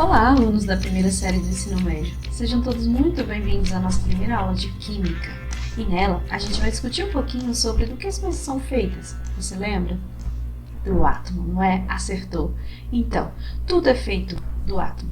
Olá, alunos da primeira série do ensino médio. Sejam todos muito bem-vindos à nossa primeira aula de Química. E nela, a gente vai discutir um pouquinho sobre do que as coisas são feitas. Você lembra? Do átomo, não é? Acertou. Então, tudo é feito do átomo.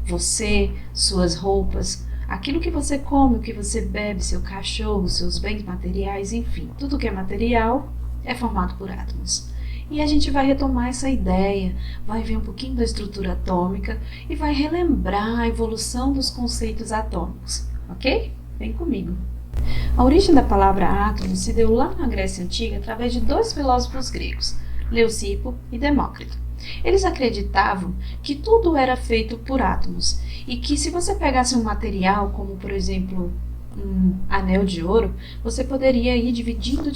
Você, suas roupas, aquilo que você come, o que você bebe, seu cachorro, seus bens materiais, enfim, tudo que é material é formado por átomos. E a gente vai retomar essa ideia, vai ver um pouquinho da estrutura atômica e vai relembrar a evolução dos conceitos atômicos, ok? Vem comigo. A origem da palavra átomo se deu lá na Grécia Antiga através de dois filósofos gregos, Leucipo e Demócrito. Eles acreditavam que tudo era feito por átomos e que se você pegasse um material, como por exemplo um anel de ouro, você poderia ir dividindo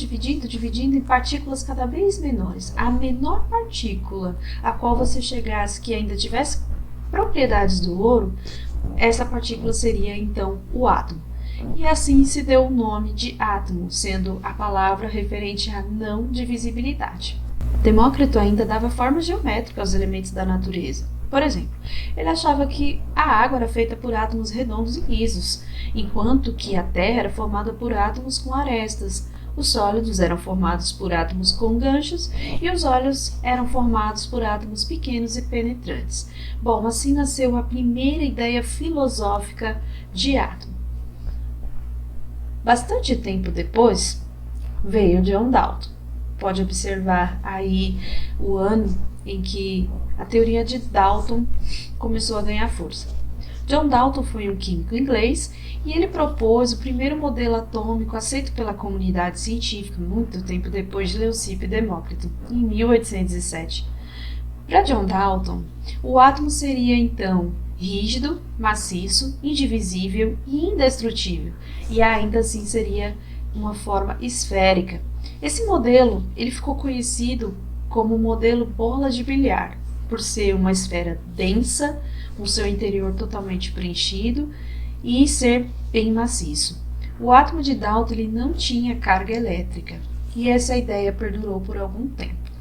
em partículas cada vez menores. A menor partícula a qual você chegasse que ainda tivesse propriedades do ouro, essa partícula seria então o átomo. E assim se deu o nome de átomo, sendo a palavra referente à não divisibilidade. Demócrito ainda dava forma geométrica aos elementos da natureza. Por exemplo, ele achava que a água era feita por átomos redondos e lisos, enquanto que a Terra era formada por átomos com arestas. Os sólidos eram formados por átomos com ganchos e os óleos eram formados por átomos pequenos e penetrantes. Bom, assim nasceu a primeira ideia filosófica de átomo. Bastante tempo depois, veio John Dalton. Pode observar aí o ano em que a teoria de Dalton começou a ganhar força. John Dalton foi um químico inglês e ele propôs o primeiro modelo atômico aceito pela comunidade científica muito tempo depois de Leucipo e Demócrito, em 1807. Para John Dalton, o átomo seria então rígido, maciço, indivisível e indestrutível, e ainda assim seria uma forma esférica. Esse modelo ele ficou conhecido como o modelo bola de bilhar, por ser uma esfera densa, com seu interior totalmente preenchido e ser bem maciço. O átomo de Dalton ele não tinha carga elétrica, e essa ideia perdurou por algum tempo.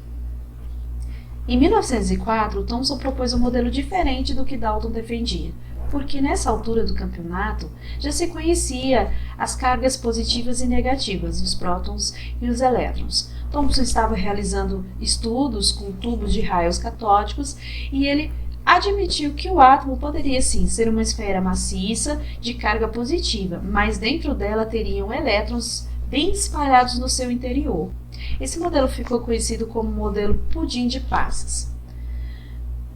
Em 1904, Thomson propôs um modelo diferente do que Dalton defendia, porque nessa altura do campeonato já se conhecia as cargas positivas e negativas, os prótons e os elétrons. Thomson estava realizando estudos com tubos de raios catódicos e ele admitiu que o átomo poderia sim ser uma esfera maciça de carga positiva, mas dentro dela teriam elétrons bem espalhados no seu interior. Esse modelo ficou conhecido como modelo pudim de passas.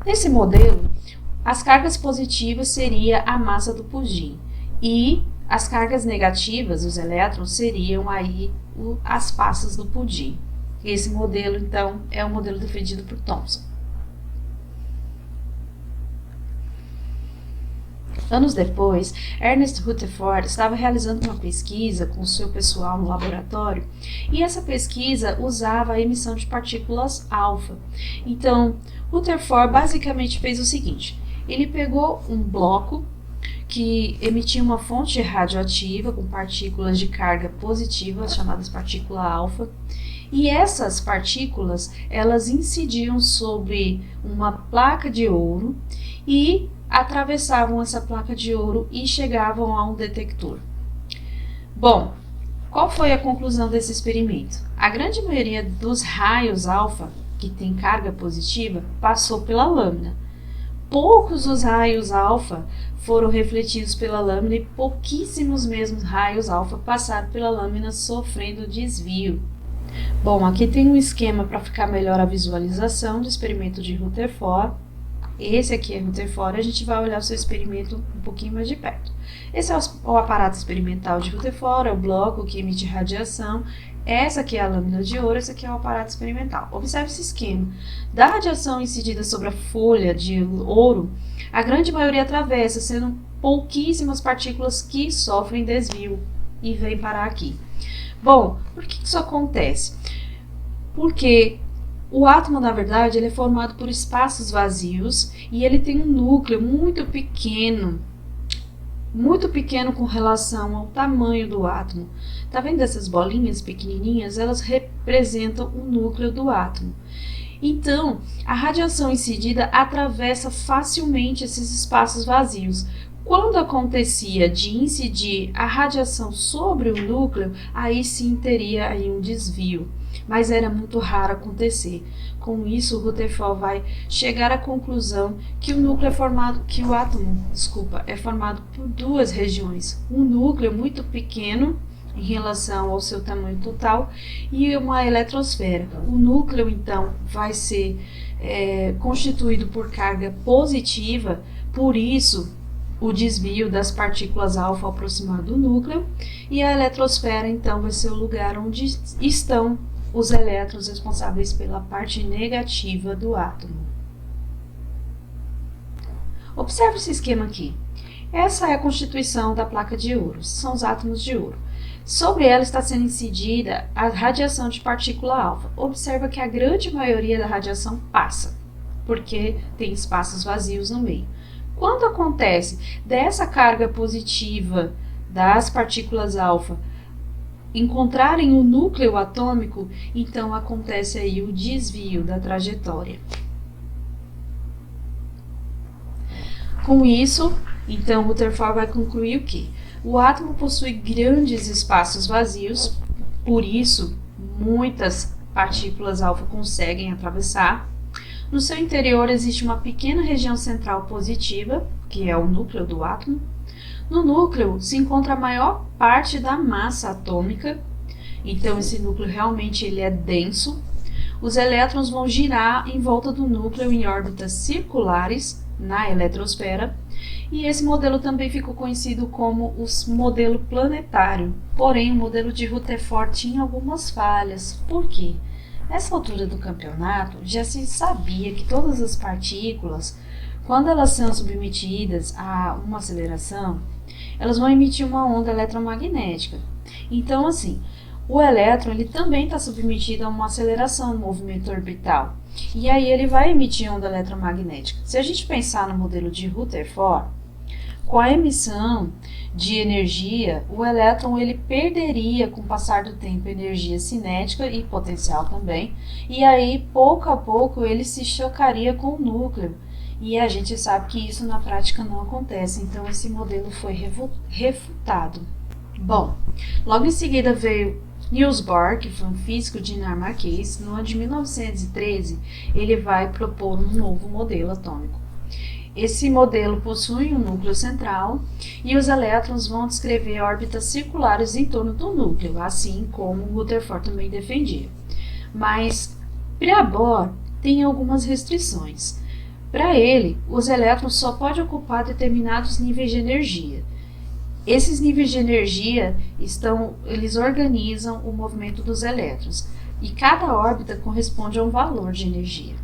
Nesse modelo, as cargas positivas seria a massa do pudim e as cargas negativas, os elétrons, seriam aí as passas do pudim. Esse modelo, então, é o modelo defendido por Thomson. Anos depois, Ernest Rutherford estava realizando uma pesquisa com seu pessoal no laboratório e essa pesquisa usava a emissão de partículas alfa. Então, Rutherford basicamente fez o seguinte: ele pegou um bloco que emitia uma fonte radioativa com partículas de carga positiva, chamadas partícula alfa, e essas partículas elas incidiam sobre uma placa de ouro e atravessavam essa placa de ouro e chegavam a um detector. Bom, qual foi a conclusão desse experimento? A grande maioria dos raios alfa, que tem carga positiva, passou pela lâmina. Poucos dos raios alfa foram refletidos pela lâmina e pouquíssimos mesmos raios alfa passaram pela lâmina sofrendo desvio. Bom, aqui tem um esquema para ficar melhor a visualização do experimento de Rutherford. Esse aqui é Rutherford, a gente vai olhar o seu experimento um pouquinho mais de perto. Esse é o aparato experimental de Rutherford, é o bloco que emite radiação. Essa aqui é a lâmina de ouro, esse aqui é o aparato experimental. Observe esse esquema. Da radiação incidida sobre a folha de ouro, a grande maioria atravessa, sendo pouquíssimas partículas que sofrem desvio e vêm parar aqui. Bom, por que isso acontece? Porque o átomo, na verdade, ele é formado por espaços vazios e ele tem um núcleo muito pequeno com relação ao tamanho do átomo. Tá vendo essas bolinhas pequenininhas? Elas representam o núcleo do átomo. Então, a radiação incidida atravessa facilmente esses espaços vazios. Quando acontecia de incidir a radiação sobre o núcleo, aí sim teria aí um desvio, mas era muito raro acontecer. Com isso, Rutherford vai chegar à conclusão que o núcleo que o átomo, é formado por duas regiões, um núcleo muito pequeno em relação ao seu tamanho total e uma eletrosfera. O núcleo, então, vai ser constituído por carga positiva, por isso o desvio das partículas alfa aproximado do núcleo, e a eletrosfera, então, vai ser o lugar onde estão os elétrons responsáveis pela parte negativa do átomo. Observe esse esquema aqui. Essa é a constituição da placa de ouro, são os átomos de ouro. Sobre ela está sendo incidida a radiação de partícula alfa. Observa que a grande maioria da radiação passa, porque tem espaços vazios no meio. Quando acontece dessa carga positiva das partículas alfa encontrarem o núcleo atômico, então acontece aí o desvio da trajetória. Com isso, então Rutherford vai concluir o quê? O átomo possui grandes espaços vazios, por isso muitas partículas alfa conseguem atravessar. No seu interior existe uma pequena região central positiva, que é o núcleo do átomo. No núcleo se encontra a maior parte da massa atômica, então esse núcleo realmente ele é denso. Os elétrons vão girar em volta do núcleo em órbitas circulares na eletrosfera, e esse modelo também ficou conhecido como o modelo planetário. Porém, o modelo de Rutherford tinha algumas falhas. Por quê? Nessa altura do campeonato, já se sabia que todas as partículas, quando elas são submetidas a uma aceleração, elas vão emitir uma onda eletromagnética. Então, assim, o elétron ele também está submetido a uma aceleração no movimento orbital. E aí ele vai emitir onda eletromagnética. Se a gente pensar no modelo de Rutherford, com a emissão de energia, o elétron ele perderia com o passar do tempo energia cinética e potencial também, e aí pouco a pouco ele se chocaria com o núcleo, e a gente sabe que isso na prática não acontece, então esse modelo foi refutado. Bom, logo em seguida veio Niels Bohr, que foi um físico dinamarquês. No ano de 1913 ele vai propor um novo modelo atômico. Esse modelo possui um núcleo central e os elétrons vão descrever órbitas circulares em torno do núcleo, assim como Rutherford também defendia. Mas para Bohr tem algumas restrições. Para ele, os elétrons só podem ocupar determinados níveis de energia. Esses níveis de energia eles organizam o movimento dos elétrons e cada órbita corresponde a um valor de energia.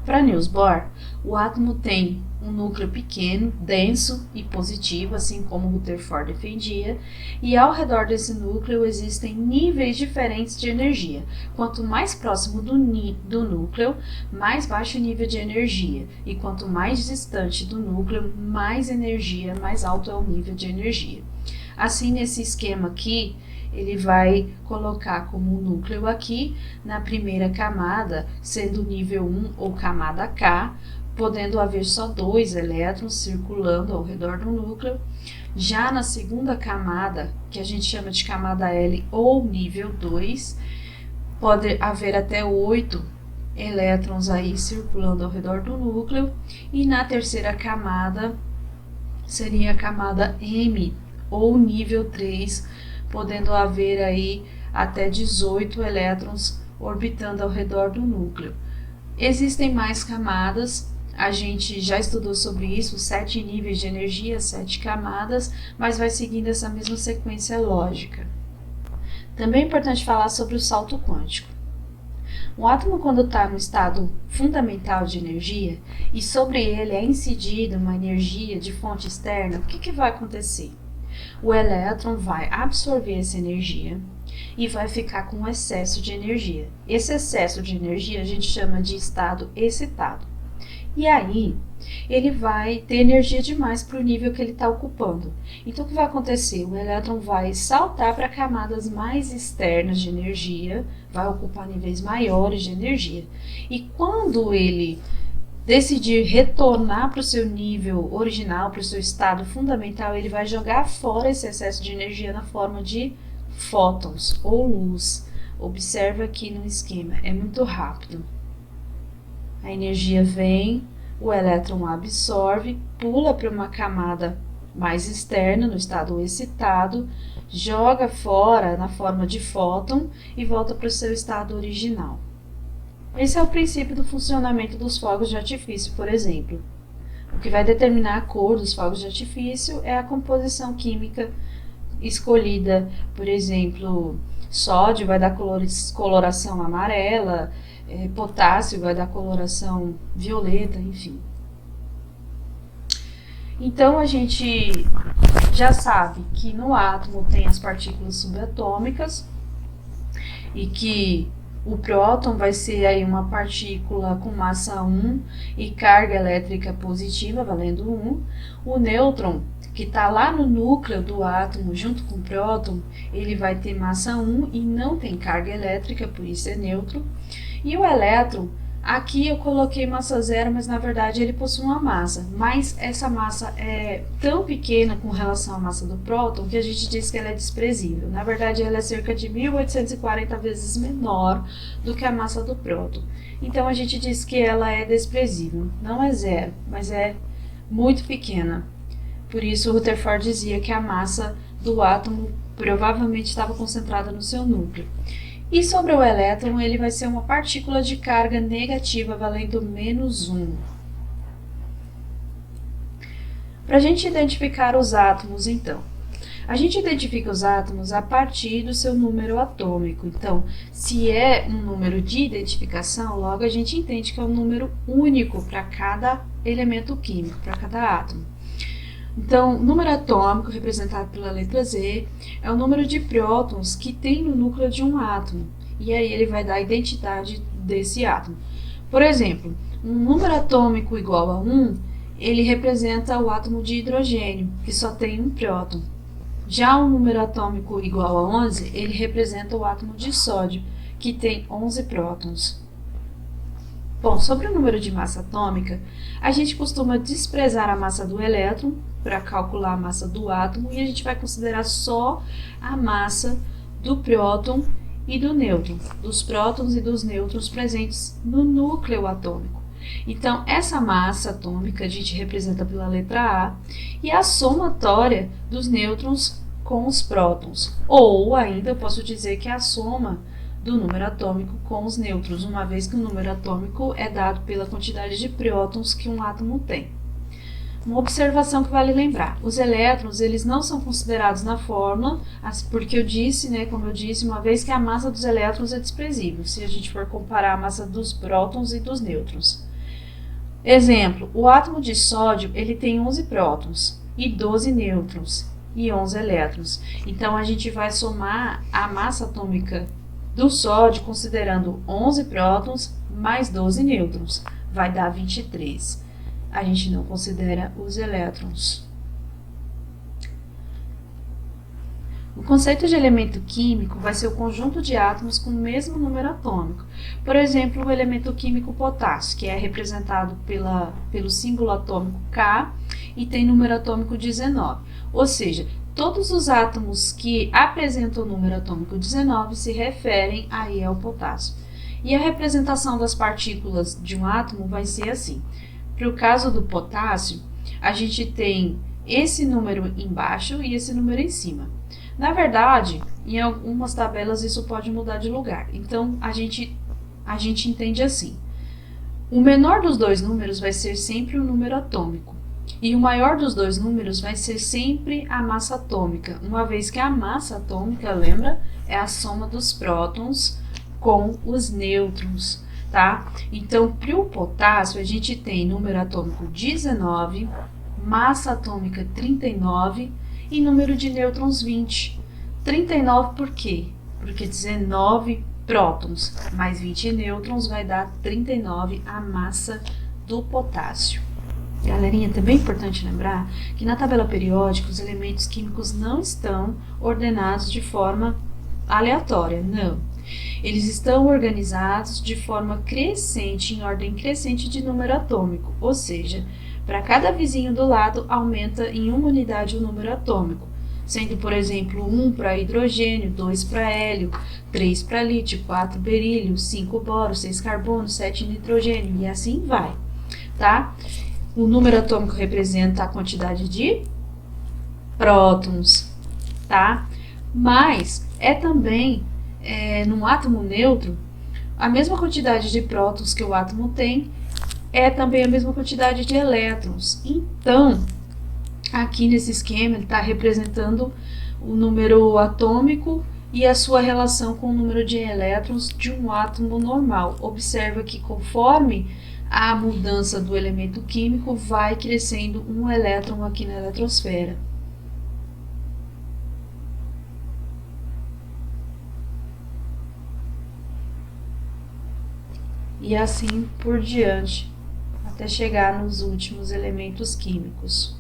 Para Niels Bohr, o átomo tem um núcleo pequeno, denso e positivo, assim como Rutherford defendia, e ao redor desse núcleo existem níveis diferentes de energia. Quanto mais próximo do núcleo, mais baixo o nível de energia, e quanto mais distante do núcleo, mais energia, mais alto é o nível de energia. Assim, nesse esquema aqui, ele vai colocar como núcleo aqui, na primeira camada, sendo nível 1 ou camada K, podendo haver só 2 elétrons circulando ao redor do núcleo. Já na segunda camada, que a gente chama de camada L ou nível 2, pode haver até 8 elétrons aí circulando ao redor do núcleo. E na terceira camada, seria a camada M ou nível 3, podendo haver aí até 18 elétrons orbitando ao redor do núcleo. Existem mais camadas, a gente já estudou sobre isso, 7 níveis de energia, 7 camadas, mas vai seguindo essa mesma sequência lógica. Também é importante falar sobre o salto quântico. Um átomo, quando está no estado fundamental de energia e sobre ele é incidida uma energia de fonte externa, o que vai acontecer? O elétron vai absorver essa energia e vai ficar com excesso de energia. Esse excesso de energia a gente chama de estado excitado. E aí, ele vai ter energia demais para o nível que ele está ocupando. Então, o que vai acontecer? O elétron vai saltar para camadas mais externas de energia, vai ocupar níveis maiores de energia. E quando ele decidir retornar para o seu nível original, para o seu estado fundamental, ele vai jogar fora esse excesso de energia na forma de fótons ou luz. Observa aqui no esquema, é muito rápido. A energia vem, o elétron absorve, pula para uma camada mais externa, no estado excitado, joga fora na forma de fóton e volta para o seu estado original. Esse é o princípio do funcionamento dos fogos de artifício, por exemplo. O que vai determinar a cor dos fogos de artifício é a composição química escolhida. Por exemplo, sódio vai dar coloração amarela, potássio vai dar coloração violeta, enfim. Então, a gente já sabe que no átomo tem as partículas subatômicas e que o próton vai ser aí uma partícula com massa 1 e carga elétrica positiva, valendo 1. O nêutron, que está lá no núcleo do átomo junto com o próton, ele vai ter massa 1 e não tem carga elétrica, por isso é neutro. E o elétron, aqui eu coloquei massa 0, mas na verdade ele possui uma massa. Mas essa massa é tão pequena com relação à massa do próton que a gente diz que ela é desprezível. Na verdade, ela é cerca de 1840 vezes menor do que a massa do próton. Então a gente diz que ela é desprezível. Não é 0, mas é muito pequena. Por isso, Rutherford dizia que a massa do átomo provavelmente estava concentrada no seu núcleo. E sobre o elétron, ele vai ser uma partícula de carga negativa, valendo -1. Para a gente identificar os átomos, então, a gente identifica os átomos a partir do seu número atômico. Então, se é um número de identificação, logo a gente entende que é um número único para cada elemento químico, para cada átomo. Então, o número atômico, representado pela letra Z, é o número de prótons que tem no núcleo de um átomo. E aí ele vai dar a identidade desse átomo. Por exemplo, um número atômico igual a 1, ele representa o átomo de hidrogênio, que só tem um próton. Já um número atômico igual a 11, ele representa o átomo de sódio, que tem 11 prótons. Bom, sobre o número de massa atômica, a gente costuma desprezar a massa do elétron para calcular a massa do átomo e a gente vai considerar só a massa do próton e do nêutron, dos prótons e dos nêutrons presentes no núcleo atômico. Então, essa massa atômica a gente representa pela letra A e a somatória dos nêutrons com os prótons. Ou ainda eu posso dizer que é a soma do número atômico com os nêutrons, uma vez que o número atômico é dado pela quantidade de prótons que um átomo tem. Uma observação que vale lembrar, os elétrons eles não são considerados na fórmula, porque eu disse, como eu disse, uma vez que a massa dos elétrons é desprezível, se a gente for comparar a massa dos prótons e dos nêutrons. Exemplo, o átomo de sódio ele tem 11 prótons e 12 nêutrons e 11 elétrons. Então, a gente vai somar a massa atômica do sódio considerando 11 prótons mais 12 nêutrons, vai dar 23. A gente não considera os elétrons. O conceito de elemento químico vai ser o conjunto de átomos com o mesmo número atômico. Por exemplo, o elemento químico potássio, que é representado pelo símbolo atômico K e tem número atômico 19. Ou seja, todos os átomos que apresentam o número atômico 19 se referem aí ao potássio. E a representação das partículas de um átomo vai ser assim. Para o caso do potássio, a gente tem esse número embaixo e esse número em cima. Na verdade, em algumas tabelas isso pode mudar de lugar. Então, a gente entende assim. O menor dos dois números vai ser sempre o número atômico. E o maior dos dois números vai ser sempre a massa atômica, uma vez que a massa atômica, lembra, é a soma dos prótons com os nêutrons. Tá? Então, para o potássio, a gente tem número atômico 19, massa atômica 39 e número de nêutrons 20. 39 por quê? Porque 19 prótons mais 20 nêutrons vai dar 39 a massa do potássio. Galerinha, também é importante lembrar que na tabela periódica os elementos químicos não estão ordenados de forma aleatória, não. Eles estão organizados de forma crescente, em ordem crescente de número atômico, ou seja, para cada vizinho do lado aumenta em uma unidade o número atômico, sendo, por exemplo, 1 para hidrogênio, 2 para hélio, 3 para lítio, 4 berílio, 5 boro, 6 carbono, 7 nitrogênio e assim vai, tá? O número atômico representa a quantidade de prótons, tá? Mas é também, num átomo neutro, a mesma quantidade de prótons que o átomo tem é também a mesma quantidade de elétrons. Então, aqui nesse esquema, ele está representando o número atômico e a sua relação com o número de elétrons de um átomo normal. Observa que conforme a mudança do elemento químico, vai crescendo um elétron aqui na eletrosfera. E assim por diante, até chegar nos últimos elementos químicos.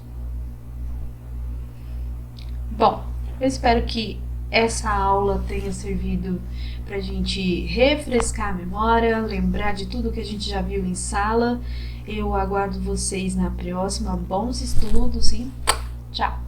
Bom, eu espero que essa aula tenha servido para a gente refrescar a memória, lembrar de tudo que a gente já viu em sala. Eu aguardo vocês na próxima. Bons estudos e tchau!